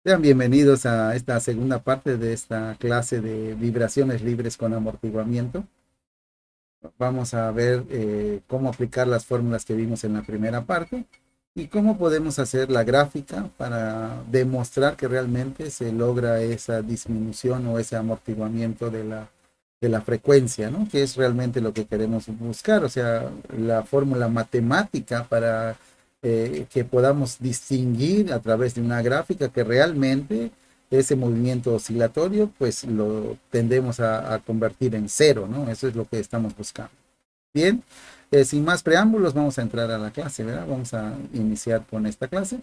Sean bienvenidos a esta segunda parte de esta clase de vibraciones libres con amortiguamiento. Vamos a ver cómo aplicar las fórmulas que vimos en la primera parte y cómo podemos hacer la gráfica para demostrar que realmente se logra esa disminución o ese amortiguamiento de la frecuencia, ¿no? Que es realmente lo que queremos buscar, o sea, la fórmula matemática para que podamos distinguir a través de una gráfica que realmente ese movimiento oscilatorio, pues lo tendemos a convertir en cero, ¿no? Eso es lo que estamos buscando. Bien, sin más preámbulos, vamos a entrar a la clase, ¿verdad? Vamos a iniciar con esta clase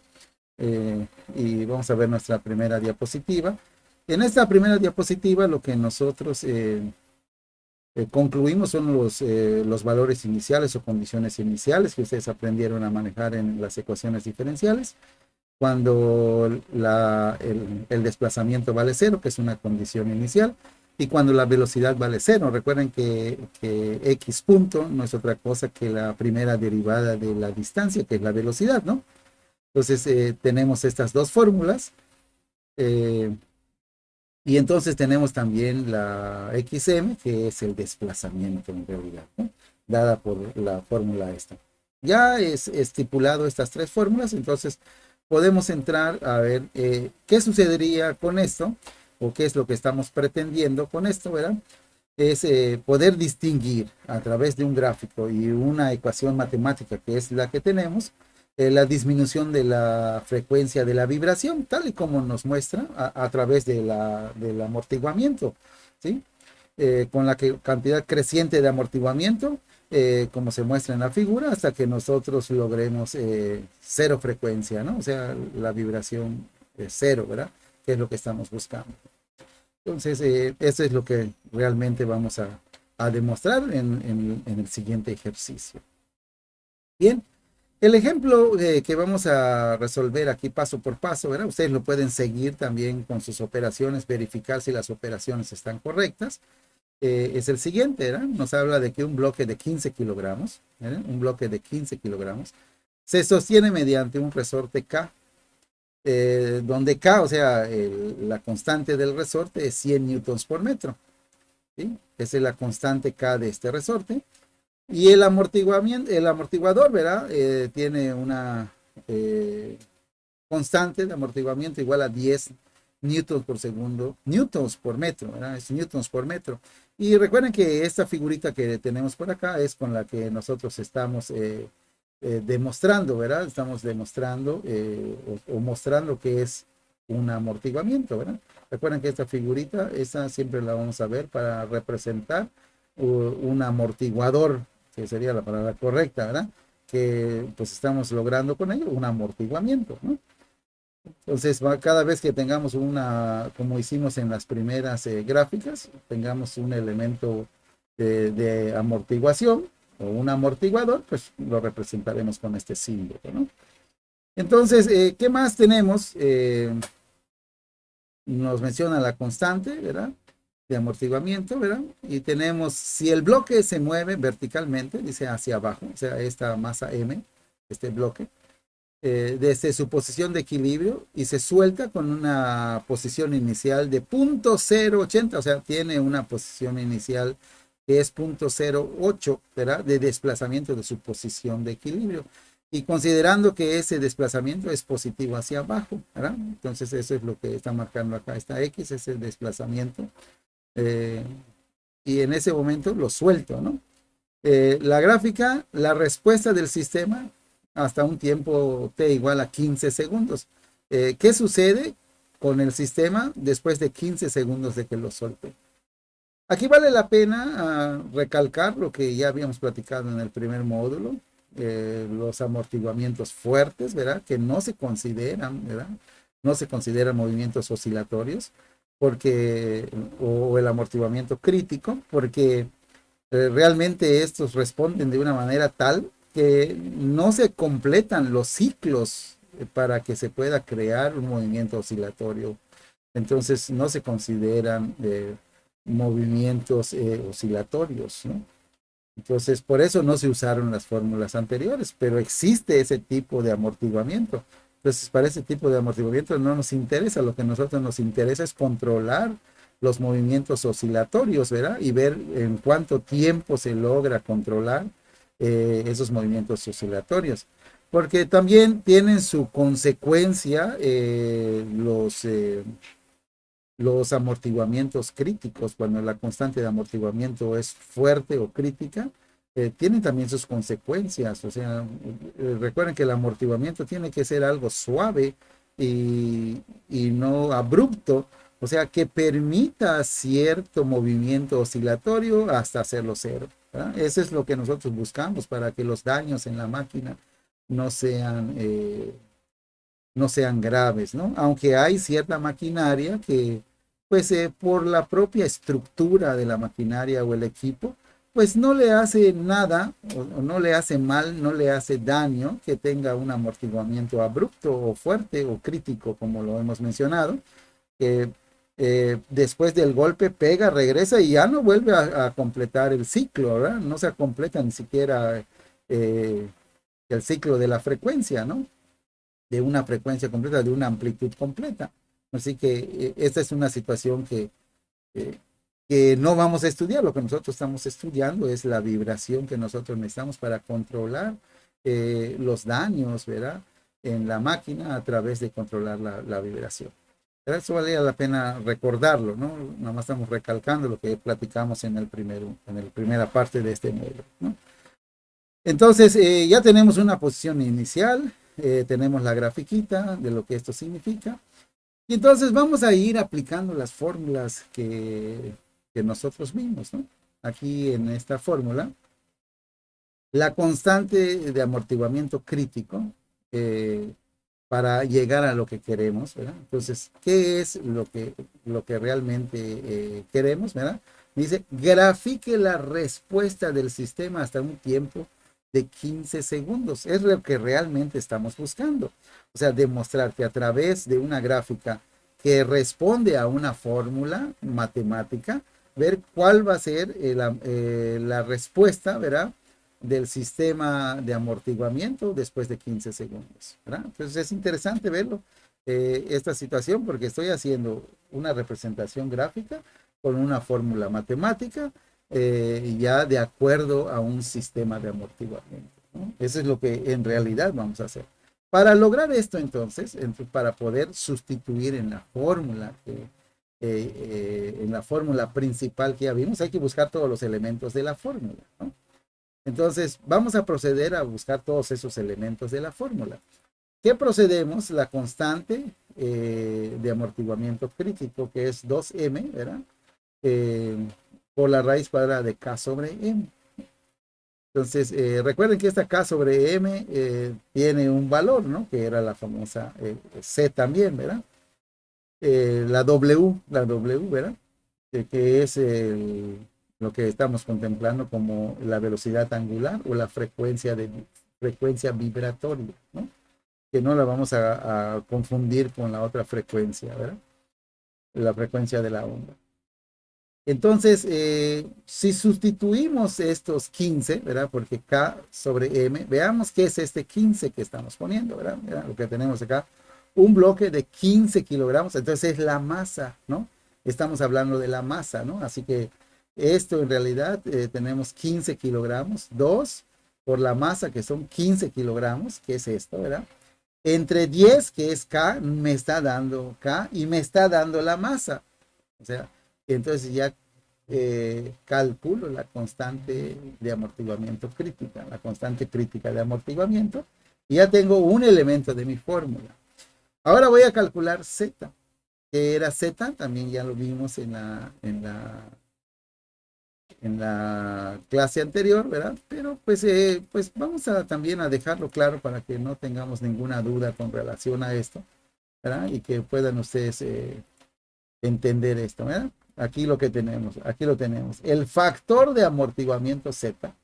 eh, y vamos a ver nuestra primera diapositiva. En esta primera diapositiva, lo que nosotros concluimos son los valores iniciales o condiciones iniciales que ustedes aprendieron a manejar en las ecuaciones diferenciales cuando el desplazamiento vale cero, que es una condición inicial, y cuando la velocidad vale cero. Recuerden que x punto no es otra cosa que la primera derivada de la distancia, que es la velocidad, ¿no? Entonces tenemos estas dos fórmulas, eh, y entonces tenemos también la xm, que es el desplazamiento en realidad, ¿no? Dada por la fórmula esta. Ya es estipulado estas tres fórmulas, entonces podemos entrar a ver qué sucedería con esto, o qué es lo que estamos pretendiendo con esto, ¿verdad? Es poder distinguir a través de un gráfico y una ecuación matemática que es la que tenemos, la disminución de la frecuencia de la vibración, tal y como nos muestra a través del amortiguamiento, ¿sí? Con la cantidad creciente de amortiguamiento, como se muestra en la figura, hasta que nosotros logremos cero frecuencia, ¿no? O sea, la vibración cero, ¿verdad? Que es lo que estamos buscando. Entonces, eso es lo que realmente vamos a demostrar en el siguiente ejercicio. Bien, el ejemplo que vamos a resolver aquí paso por paso, ¿verdad? Ustedes lo pueden seguir también con sus operaciones, verificar si las operaciones están correctas. Es el siguiente, ¿verdad? Nos habla de que un bloque de 15 kilogramos, ¿verdad? Un bloque de 15 kilogramos, se sostiene mediante un resorte K, donde K, o sea, la constante del resorte es 100 newtons por metro, ¿sí? Esa es la constante K de este resorte. Y el amortiguamiento, el amortiguador, ¿verdad? Tiene una constante de amortiguamiento igual a 10 newtons por segundo, newtons por metro, ¿verdad? Es newtons por metro. Y recuerden que esta figurita que tenemos por acá es con la que nosotros estamos demostrando, ¿verdad? Estamos demostrando o mostrando que es un amortiguamiento, ¿verdad? Recuerden que esta figurita, esa siempre la vamos a ver para representar un amortiguador, que sería la palabra correcta, ¿verdad? Que pues estamos logrando con ello un amortiguamiento, ¿no? Entonces, cada vez que tengamos una, como hicimos en las primeras gráficas, tengamos un elemento de amortiguación o un amortiguador, pues lo representaremos con este símbolo, ¿no? Entonces, ¿qué más tenemos? Nos menciona la constante, ¿verdad? De amortiguamiento, ¿verdad? Y tenemos, si el bloque se mueve verticalmente, dice hacia abajo, o sea, esta masa M, este bloque, desde su posición de equilibrio y se suelta con una posición inicial de 0.080, o sea, tiene una posición inicial que es 0.08, ¿verdad? De desplazamiento de su posición de equilibrio. Y considerando que ese desplazamiento es positivo hacia abajo, ¿verdad? Entonces eso es lo que está marcando acá, esta X, ese desplazamiento. Eh, y en ese momento lo suelto, ¿no? La gráfica, la respuesta del sistema hasta un tiempo t igual a 15 segundos. ¿Qué sucede con el sistema después de 15 segundos de que lo suelte? Aquí vale la pena recalcar lo que ya habíamos platicado en el primer módulo, los amortiguamientos fuertes, ¿verdad? Que no se consideran, ¿verdad? No se consideran movimientos oscilatorios, porque, o el amortiguamiento crítico, porque realmente estos responden de una manera tal que no se completan los ciclos para que se pueda crear un movimiento oscilatorio. Entonces no se consideran movimientos oscilatorios, ¿no? Entonces por eso no se usaron las fórmulas anteriores, pero existe ese tipo de amortiguamiento. Entonces, para ese tipo de amortiguamiento no nos interesa, lo que a nosotros nos interesa es controlar los movimientos oscilatorios, ¿verdad? Y ver en cuánto tiempo se logra controlar esos movimientos oscilatorios. Porque también tienen su consecuencia los amortiguamientos críticos, cuando la constante de amortiguamiento es fuerte o crítica, tienen también sus consecuencias. O sea, recuerden que el amortiguamiento tiene que ser algo suave y no abrupto, o sea, que permita cierto movimiento oscilatorio hasta hacerlo cero, ¿verdad? Eso es lo que nosotros buscamos para que los daños en la máquina no sean, no sean graves, ¿no? Aunque hay cierta maquinaria que, pues por la propia estructura de la maquinaria o el equipo, pues no le hace nada, o no le hace mal, no le hace daño que tenga un amortiguamiento abrupto o fuerte o crítico, como lo hemos mencionado, que después del golpe pega, regresa y ya no vuelve a completar el ciclo, ¿verdad? No se completa ni siquiera el ciclo de la frecuencia, ¿no? De una frecuencia completa, de una amplitud completa. Así que esta es una situación eh, que no vamos a estudiar. Lo que nosotros estamos estudiando es la vibración que nosotros necesitamos para controlar los daños, ¿verdad? En la máquina a través de controlar la vibración. Pero eso valía la pena recordarlo, ¿no? Nada más estamos recalcando lo que platicamos en la primera parte de este módulo, ¿no? Entonces, ya tenemos una posición inicial, tenemos la grafiquita de lo que esto significa. Y entonces vamos a ir aplicando las fórmulas que nosotros vimos, ¿no? Aquí en esta fórmula, la constante de amortiguamiento crítico para llegar a lo que queremos, ¿verdad? Entonces, ¿qué es lo que realmente queremos, ¿verdad? Dice, grafique la respuesta del sistema hasta un tiempo de 15 segundos. Es lo que realmente estamos buscando. O sea, demostrar que a través de una gráfica que responde a una fórmula matemática, ver cuál va a ser la respuesta, ¿verdad? Del sistema de amortiguamiento después de 15 segundos, ¿verdad? Entonces es interesante verlo, esta situación, porque estoy haciendo una representación gráfica con una fórmula matemática ya de acuerdo a un sistema de amortiguamiento, ¿no? Eso es lo que en realidad vamos a hacer. Para lograr esto, entonces, para poder sustituir en la fórmula en la fórmula principal que ya vimos, hay que buscar todos los elementos de la fórmula, ¿no? Entonces, vamos a proceder a buscar todos esos elementos de la fórmula. ¿Qué procedemos? La constante de amortiguamiento crítico, que es 2m, ¿verdad? Por la raíz cuadrada de k sobre m. Entonces, recuerden que esta k sobre m tiene un valor, ¿no? Que era la famosa c también, ¿verdad? La w, ¿verdad? Que es lo que estamos contemplando como la velocidad angular o la frecuencia vibratoria, ¿no? Que no la vamos a confundir con la otra frecuencia, ¿verdad? La frecuencia de la onda. Entonces, si sustituimos estos 15, ¿verdad? Porque K sobre M, veamos qué es este 15 que estamos poniendo, ¿verdad? Lo que tenemos acá, un bloque de 15 kilogramos, entonces es la masa, ¿no? Estamos hablando de la masa, ¿no? Así que esto en realidad tenemos 15 kilogramos, 2 por la masa que son 15 kilogramos, que es esto, ¿verdad? Entre 10, que es K, me está dando K y me está dando la masa. O sea, entonces ya calculo la constante de amortiguamiento crítica, la constante crítica de amortiguamiento, y ya tengo un elemento de mi fórmula. Ahora voy a calcular Z, que era Z, también ya lo vimos en la clase anterior, ¿verdad? Pero pues vamos a también a dejarlo claro para que no tengamos ninguna duda con relación a esto, ¿verdad? Y que puedan ustedes entender esto, ¿verdad? Aquí lo que tenemos, aquí lo tenemos. El factor de amortiguamiento Z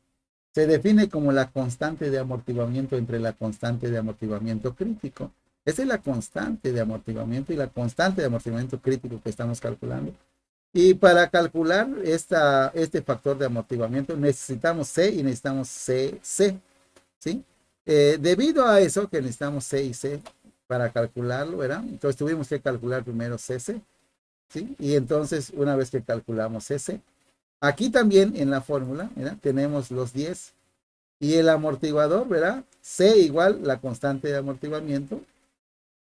se define como la constante de amortiguamiento entre la constante de amortiguamiento crítico. Esa es la constante de amortiguamiento y la constante de amortiguamiento crítico que estamos calculando. Y para calcular este factor de amortiguamiento necesitamos C y necesitamos CC, ¿sí? Debido a eso que necesitamos C y C, para calcularlo, ¿verdad? Entonces tuvimos que calcular primero CC, ¿sí? Y entonces, una vez que calculamos CC, aquí también en la fórmula, ¿verdad? Tenemos los 10 y el amortiguador, ¿verdad? C igual la constante de amortiguamiento,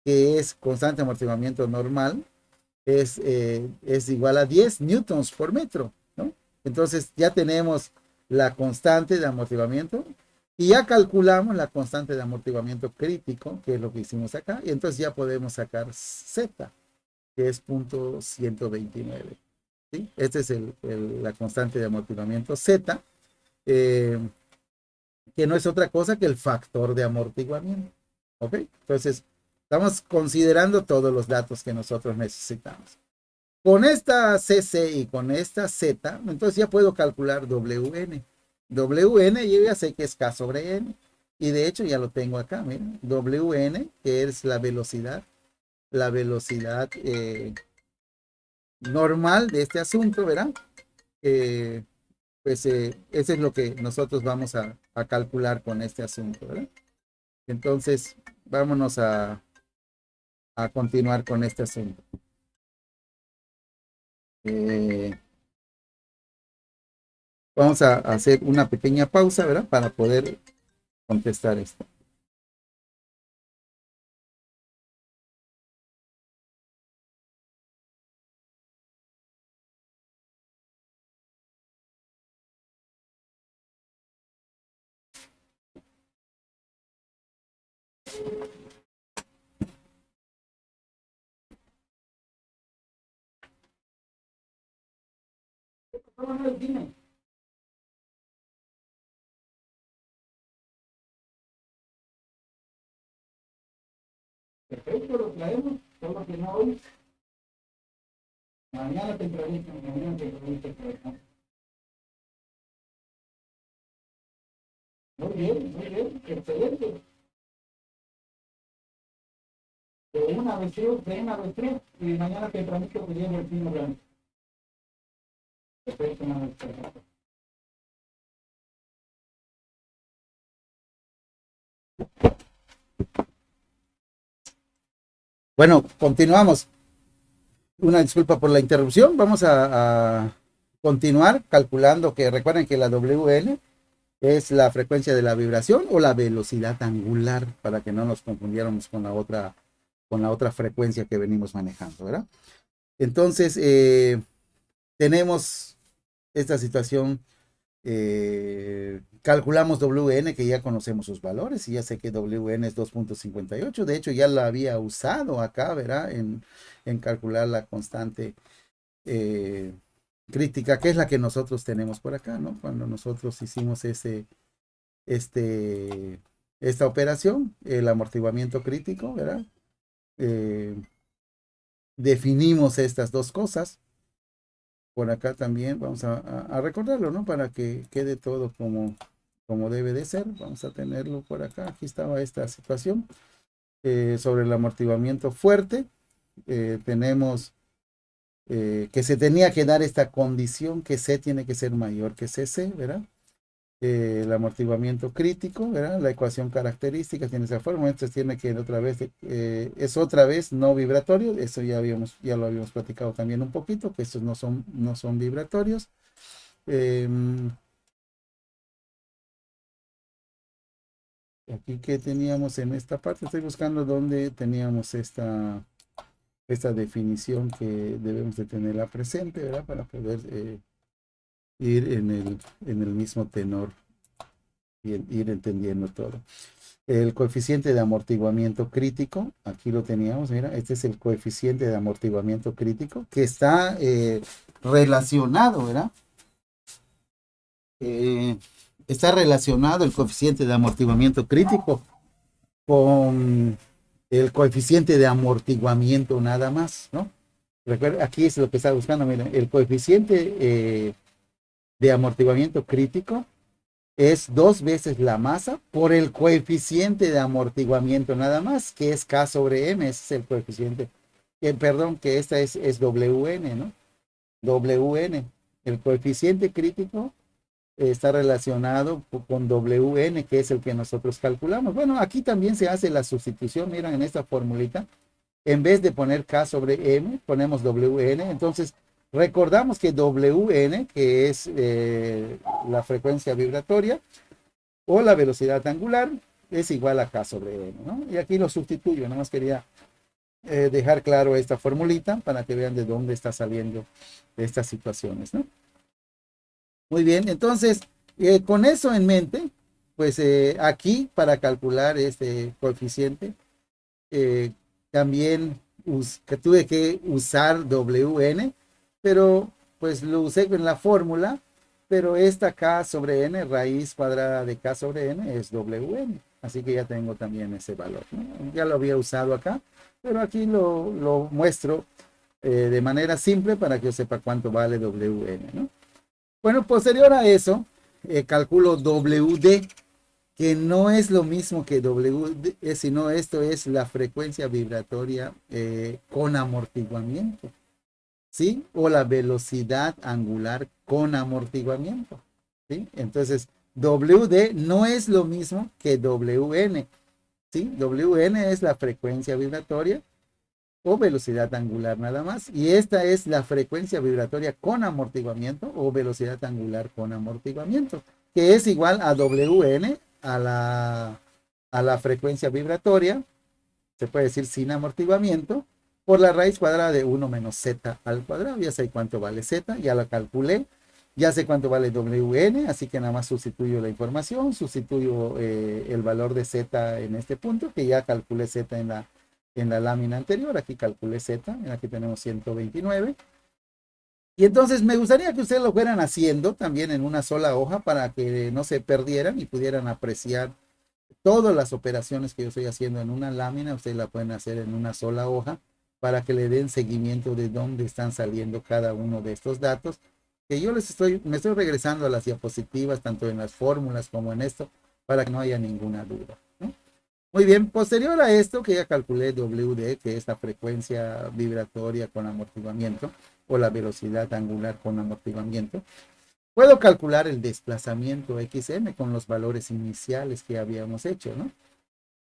que es constante de amortiguamiento normal, es igual a 10 newtons por metro, ¿no? Entonces ya tenemos la constante de amortiguamiento y ya calculamos la constante de amortiguamiento crítico, que es lo que hicimos acá, y entonces ya podemos sacar Z, que es 0.129. ¿Sí? Esta es la constante de amortiguamiento Z, eh, que no es otra cosa que el factor de amortiguamiento. ¿Ok? Entonces, estamos considerando todos los datos que nosotros necesitamos. Con esta CC y con esta Z, entonces ya puedo calcular WN. WN yo ya sé que es K sobre N. Y de hecho ya lo tengo acá, miren. WN, que es la velocidad normal de este asunto, ¿verdad? Pues eso es lo que nosotros vamos a calcular con este asunto, ¿verdad? Entonces, vámonos a continuar con este asunto. Vamos a hacer una pequeña pausa, ¿verdad? Para poder contestar esto. Dime. Perfecto, lo traemos, solo que no hoy. Mañana tempranito, mañana tempranito. Muy bien, excelente. De una vez tres, y mañana tempranito que llegue el pino grande. Perfecto, Manuel. Bueno, continuamos. Una disculpa por la interrupción. Vamos a continuar calculando que recuerden que la WN es la frecuencia de la vibración o la velocidad angular para que no nos confundiéramos con la otra frecuencia que venimos manejando, ¿verdad? Entonces, tenemos esta situación, calculamos WN, que ya conocemos sus valores, y ya sé que WN es 2.58, de hecho ya la había usado acá, ¿verdad? En calcular la constante crítica, que es la que nosotros tenemos por acá, ¿no? Cuando nosotros hicimos esta operación, el amortiguamiento crítico, ¿verdad? Eh, definimos estas dos cosas. Por acá también vamos a recordarlo, ¿no? Para que quede todo como debe de ser. Vamos a tenerlo por acá. Aquí estaba esta situación sobre el amortiguamiento fuerte. Tenemos que se tenía que dar esta condición que C tiene que ser mayor que CC, ¿verdad? El amortiguamiento crítico, ¿verdad? La ecuación característica tiene esa forma, entonces tiene que otra vez, es otra vez no vibratorio, eso ya lo habíamos platicado también un poquito, que estos no son vibratorios. Aquí que teníamos en esta parte, estoy buscando dónde teníamos esta definición que debemos de tenerla presente, ¿verdad? Para poder ir en el mismo tenor y ir entendiendo todo. El coeficiente de amortiguamiento crítico, aquí lo teníamos, mira, este es el coeficiente de amortiguamiento crítico que está relacionado, ¿verdad? Está relacionado el coeficiente de amortiguamiento crítico con el coeficiente de amortiguamiento nada más, ¿no? Recuerda, aquí es lo que está buscando, miren, el coeficiente de amortiguamiento crítico es 2 veces la masa por el coeficiente de amortiguamiento nada más, que es K sobre M, ese es el coeficiente, perdón, que esta es WN, ¿no? WN, el coeficiente crítico está relacionado con WN, que es el que nosotros calculamos. Bueno, aquí también se hace la sustitución, miren en esta formulita, en vez de poner K sobre M, ponemos WN, entonces recordamos que WN, que es la frecuencia vibratoria, o la velocidad angular, es igual a K sobre M, ¿no? Y aquí lo sustituyo, nada más quería dejar claro esta formulita para que vean de dónde está saliendo estas situaciones, ¿no? Muy bien, entonces, con eso en mente, pues aquí para calcular este coeficiente, eh, también que tuve que usar WN, pero pues lo usé en la fórmula, pero esta K sobre N, raíz cuadrada de K sobre N es WN, así que ya tengo también ese valor, ¿no? Ya lo había usado acá, pero aquí lo muestro de manera simple para que yo sepa cuánto vale WN, ¿no? Bueno, posterior a eso, calculo WD, que no es lo mismo que WD, sino esto es la frecuencia vibratoria con amortiguamiento, ¿sí? O la velocidad angular con amortiguamiento, ¿sí? Entonces, WD no es lo mismo que WN, ¿sí? WN es la frecuencia vibratoria o velocidad angular nada más. Y esta es la frecuencia vibratoria con amortiguamiento o velocidad angular con amortiguamiento, que es igual a WN a la frecuencia vibratoria, se puede decir sin amortiguamiento, por la raíz cuadrada de 1 menos z al cuadrado. Ya sé cuánto vale z, ya la calculé. Ya sé cuánto vale WN, así que nada más sustituyo la información, sustituyo el valor de z en este punto, que ya calculé z en la lámina anterior. Aquí calculé z, aquí tenemos 129. Y entonces me gustaría que ustedes lo fueran haciendo también en una sola hoja para que no se perdieran y pudieran apreciar todas las operaciones que yo estoy haciendo en una lámina. Ustedes la pueden hacer en una sola hoja para que le den seguimiento de dónde están saliendo cada uno de estos datos, que yo me estoy regresando a las diapositivas, tanto en las fórmulas como en esto, para que no haya ninguna duda, ¿no? Muy bien, posterior a esto, que ya calculé WD, que es la frecuencia vibratoria con amortiguamiento, o la velocidad angular con amortiguamiento, puedo calcular el desplazamiento XM con los valores iniciales que habíamos hecho, ¿no?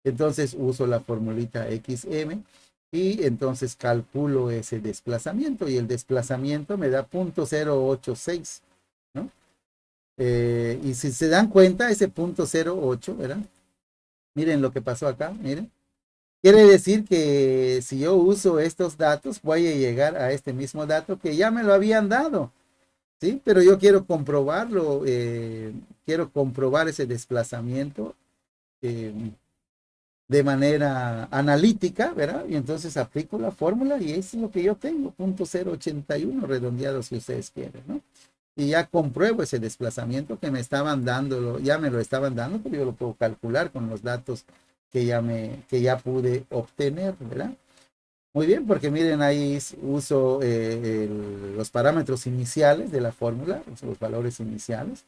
Entonces uso la formulita XM y entonces calculo ese desplazamiento, y el desplazamiento me da 0.086, ¿no? Y si se dan cuenta, ese 0.08, ¿verdad? Miren lo que pasó acá, miren. Quiere decir que si yo uso estos datos, voy a llegar a este mismo dato que ya me lo habían dado, ¿sí? Pero yo quiero comprobarlo, quiero comprobar ese desplazamiento eh, de manera analítica, ¿verdad? Y entonces aplico la fórmula y eso es lo que yo tengo, 0.081 redondeado si ustedes quieren, ¿no? Y ya compruebo ese desplazamiento que me estaban dando, ya me lo estaban dando, pero yo lo puedo calcular con los datos que ya pude obtener, ¿verdad? Muy bien, porque miren, ahí uso los parámetros iniciales de la fórmula, los valores iniciales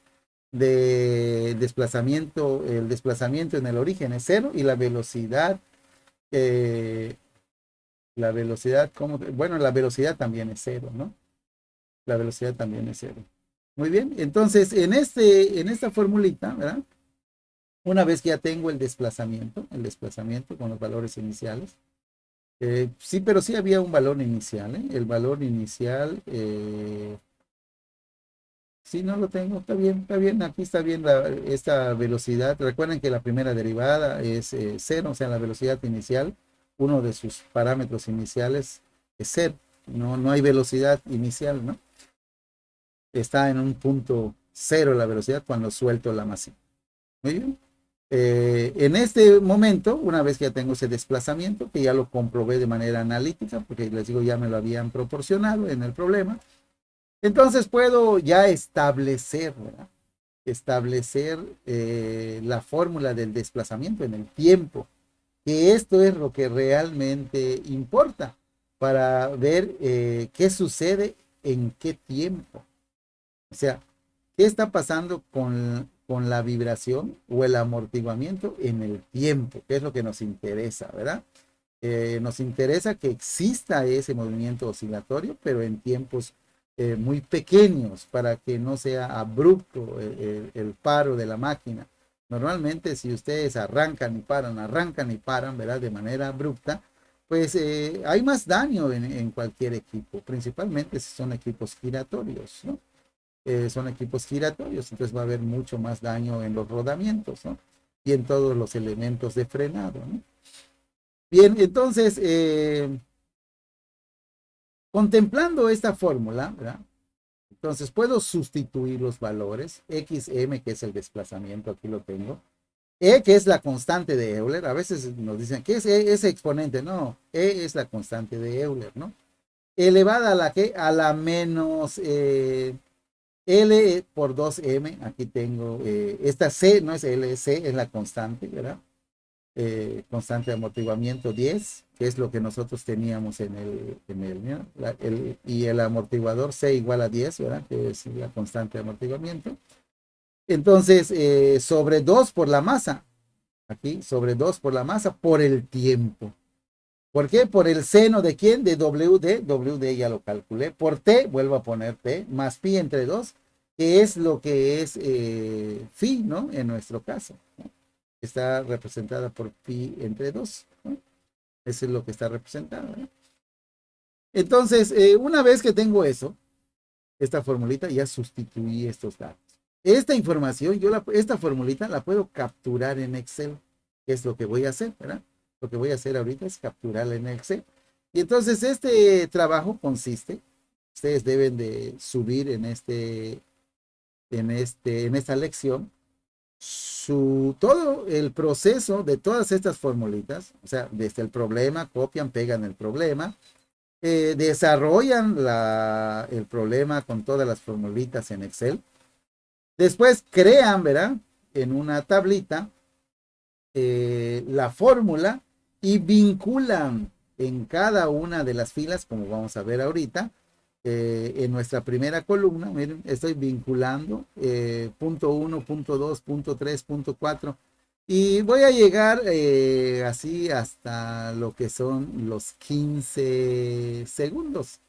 de desplazamiento. El desplazamiento en el origen es cero y eh, la velocidad, bueno, la velocidad también es cero, ¿no? La velocidad también es cero. Muy bien, entonces en esta formulita, ¿verdad? Una vez que ya tengo el desplazamiento con los valores iniciales, sí, pero sí había un valor inicial, ¿eh? El valor inicial, sí, no lo tengo, está bien, aquí está bien esta velocidad. Recuerden que la primera derivada es cero, o sea, la velocidad inicial, uno de sus parámetros iniciales es cero, no hay velocidad inicial, ¿no? Está en un punto cero la velocidad cuando suelto la masa. Muy bien. En este momento, una vez que ya tengo ese desplazamiento, que ya lo comprobé de manera analítica, porque les digo, ya me lo habían proporcionado en el problema, entonces puedo ya establecer, ¿verdad? Establecer la fórmula del desplazamiento en el tiempo, que esto es lo que realmente importa para ver qué sucede en qué tiempo. O sea, ¿qué está pasando con la vibración o el amortiguamiento en el tiempo? ¿Qué es lo que nos interesa, verdad? Nos interesa que exista ese movimiento oscilatorio, pero en tiempos muy pequeños para que no sea abrupto el paro de la máquina. Normalmente si ustedes arrancan y paran, ¿verdad? De manera abrupta, pues hay más daño en cualquier equipo, principalmente si son equipos giratorios, ¿no? Son equipos giratorios, entonces va a haber mucho más daño en los rodamientos, ¿no? Y en todos los elementos de frenado, ¿no? Bien, entonces, contemplando esta fórmula, ¿verdad? Entonces puedo sustituir los valores, xm, que es el desplazamiento, aquí lo tengo, que es la constante de Euler. A veces nos dicen, ¿qué es ese exponente? No, es la constante de Euler, ¿no? Elevada a la que, a la menos L por 2m, aquí tengo, esta C no es L, C es la constante, ¿verdad? Constante de amortiguamiento 10, que es lo que nosotros teníamos y el amortiguador C igual a 10, ¿verdad? Que es la constante de amortiguamiento. Entonces, sobre 2 por la masa, aquí, sobre 2 por la masa, por el tiempo. ¿Por qué? Por el seno de quién? De WD ya lo calculé, por T, vuelvo a poner T, más pi entre 2, que es lo que es phi, ¿no? En nuestro caso, ¿no? Está representada por pi entre 2, ¿no? Eso es lo que está representado, ¿no? Entonces, una vez que tengo eso, esta formulita, ya sustituí estos datos. Esta información, esta formulita la puedo capturar en Excel, que es lo que voy a hacer, ¿verdad? Lo que voy a hacer ahorita es capturarla en Excel. Y entonces este trabajo consiste, ustedes deben de subir en esta lección, todo el proceso de todas estas formulitas, o sea, desde el problema, copian, pegan el problema, desarrollan el problema con todas las formulitas en Excel. Después crean, ¿verdad? En una tablita la fórmula y vinculan en cada una de las filas, como vamos a ver ahorita, en nuestra primera columna, miren, estoy vinculando punto 1, punto 2, punto 3, punto 4, y voy a llegar así hasta lo que son los 15 segundos,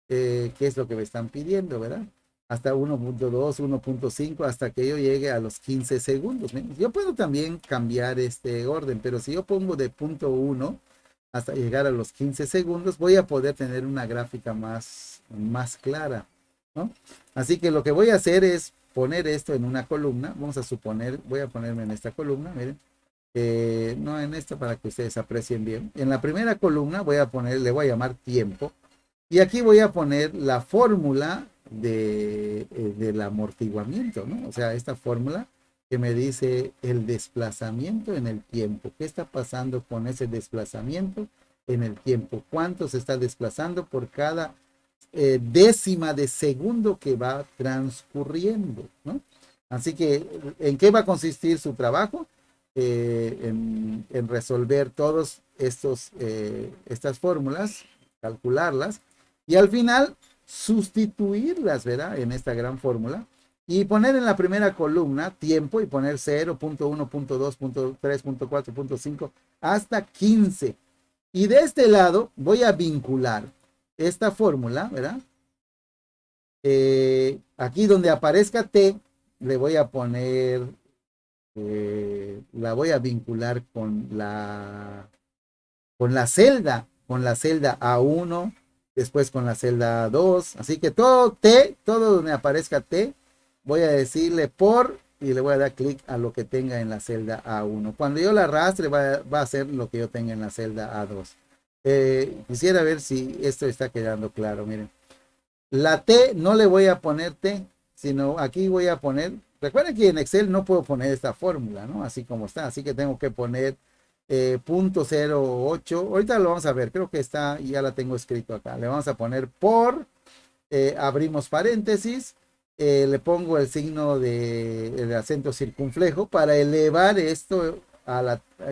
que es lo que me están pidiendo, ¿verdad? Hasta 1.2, 1.5, hasta que yo llegue a los 15 segundos. Yo puedo también cambiar este orden, pero si yo pongo de punto 1 hasta llegar a los 15 segundos, voy a poder tener una gráfica más clara, ¿no? Así que lo que voy a hacer es poner esto en una columna. Vamos a suponer, voy a ponerme en esta columna, miren. No en esta para que ustedes aprecien bien. En la primera columna voy a poner, le voy a llamar tiempo. Y aquí voy a poner la fórmula del amortiguamiento, ¿no? O sea, esta fórmula que me dice el desplazamiento en el tiempo. ¿Qué está pasando con ese desplazamiento en el tiempo? ¿Cuánto se está desplazando por cada décima de segundo que va transcurriendo, ¿no? Así que, ¿en qué va a consistir su trabajo? En resolver todos estas fórmulas, calcularlas, y al final sustituirlas, ¿verdad? En esta gran fórmula y poner en la primera columna tiempo y poner 0, punto 1, punto 2, punto 3, punto 4, punto 5 hasta 15. Y de este lado voy a vincular esta fórmula, ¿verdad? Aquí donde aparezca T, le voy a poner, la voy a vincular con la celda A1, después con la celda A2, así que todo T, todo donde aparezca T, voy a decirle por y le voy a dar clic a lo que tenga en la celda A1. Cuando yo la arrastre va a hacer lo que yo tenga en la celda A2. Quisiera ver si esto está quedando claro, miren. La T no le voy a poner T, sino aquí voy a poner, recuerden que en Excel no puedo poner esta fórmula, ¿no? Así como está, así que tengo que poner .08, ahorita lo vamos a ver, creo que está, ya la tengo escrito acá, le vamos a poner por, abrimos paréntesis, le pongo el signo del acento circunflejo para elevar esto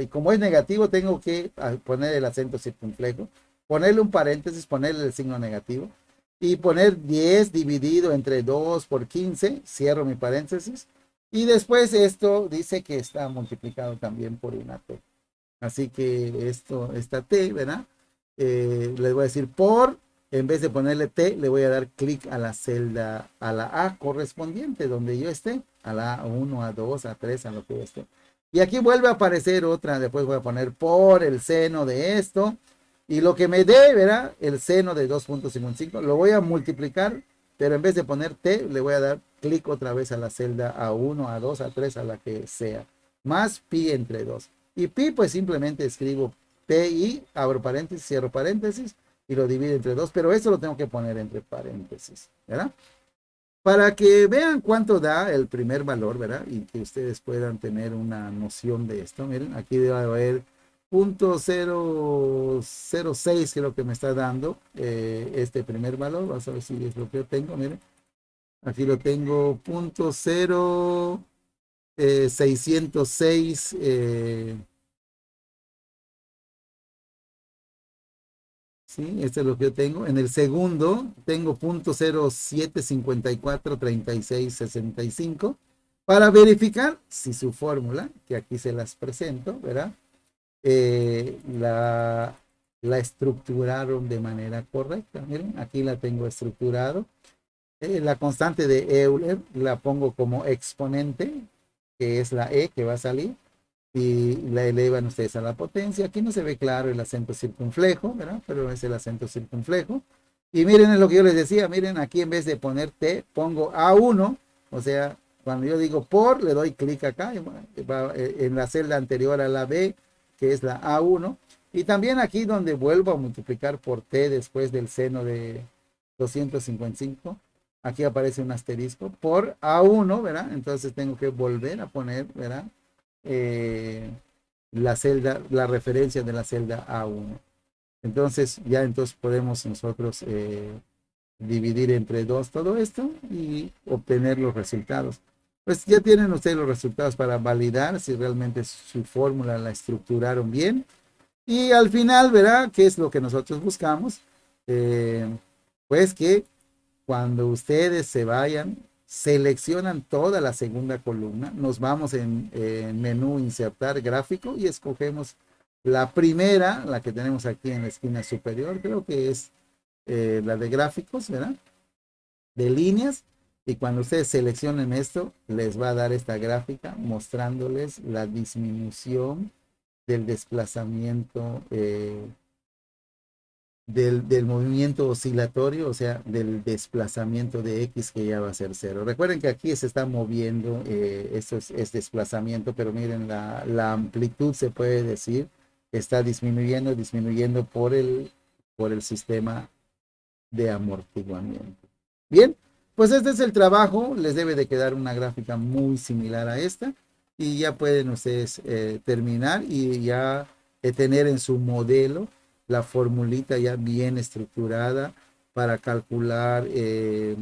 y como es negativo tengo que poner el acento circunflejo, ponerle un paréntesis, ponerle el signo negativo y poner 10 dividido entre 2 por 15, cierro mi paréntesis, y después esto dice que está multiplicado también por una T. Así que esta T, ¿verdad? Les voy a decir por en vez de ponerle T, le voy a dar clic a la celda, a la A correspondiente, donde yo esté, a la A1, A2, A3, a lo que yo esté. Y aquí vuelve a aparecer otra, después voy a poner por el seno de esto, y lo que me dé, ¿verdad? El seno de 2.55, lo voy a multiplicar, pero en vez de poner T, le voy a dar clic otra vez a la celda A1, A2, A3, a la que sea, más pi entre 2. Y pi, pues simplemente escribo pi, abro paréntesis, cierro paréntesis, y lo divido entre 2, pero eso lo tengo que poner entre paréntesis, ¿verdad? Para que vean cuánto da el primer valor, ¿verdad? Y que ustedes puedan tener una noción de esto. Miren, aquí debe haber 0.006 que es lo que me está dando este primer valor. Vamos a ver si es lo que yo tengo, miren. Aquí lo tengo, 0.606 ¿sí? Este es lo que yo tengo. En el segundo tengo 0.07543665 para verificar si su fórmula, que aquí se las presento, ¿verdad? La estructuraron de manera correcta. Miren, aquí la tengo estructurado. La constante de Euler la pongo como exponente, que es la E que va a salir y la elevan ustedes a la potencia. Aquí no se ve claro el acento circunflejo, ¿verdad? Pero es el acento circunflejo. Y miren es lo que yo les decía, miren, aquí en vez de poner T, pongo A1, o sea, cuando yo digo por, le doy clic acá, en la celda anterior a la B, que es la A1, y también aquí donde vuelvo a multiplicar por T después del seno de 255, aquí aparece un asterisco por A1, ¿verdad? Entonces tengo que volver a poner, ¿verdad? eh, la celda, la referencia de la celda A1. Entonces, ya entonces podemos nosotros dividir entre 2 todo esto y obtener los resultados. Pues ya tienen ustedes los resultados para validar si realmente su fórmula la estructuraron bien. Y al final, verá qué es lo que nosotros buscamos. Eh, pues que cuando ustedes se vayan, seleccionan toda la segunda columna, nos vamos en menú insertar gráfico y escogemos la primera, la que tenemos aquí en la esquina superior, creo que es la de gráficos, ¿verdad? De líneas. Y cuando ustedes seleccionen esto, les va a dar esta gráfica mostrándoles la disminución del desplazamiento del movimiento oscilatorio, o sea, del desplazamiento de X que ya va a ser cero. Recuerden que aquí se está moviendo, esto es desplazamiento, pero miren, la amplitud se puede decir, está disminuyendo, disminuyendo por el sistema de amortiguamiento. Bien, pues este es el trabajo, les debe de quedar una gráfica muy similar a esta, y ya pueden ustedes terminar y ya tener en su modelo la formulita ya bien estructurada para calcular el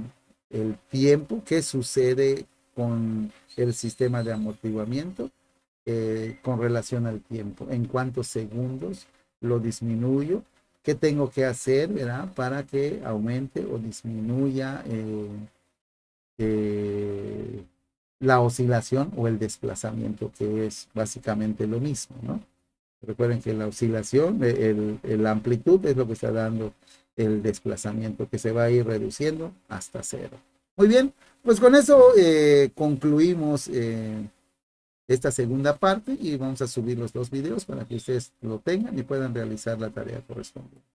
tiempo que sucede con el sistema de amortiguamiento con relación al tiempo, en cuántos segundos lo disminuyo, qué tengo que hacer, ¿verdad? Para que aumente o disminuya eh, la oscilación o el desplazamiento, que es básicamente lo mismo, ¿no? Recuerden que la oscilación, la amplitud es lo que está dando el desplazamiento, que se va a ir reduciendo hasta cero. Muy bien, pues con eso concluimos esta segunda parte y vamos a subir los dos videos para que ustedes lo tengan y puedan realizar la tarea correspondiente.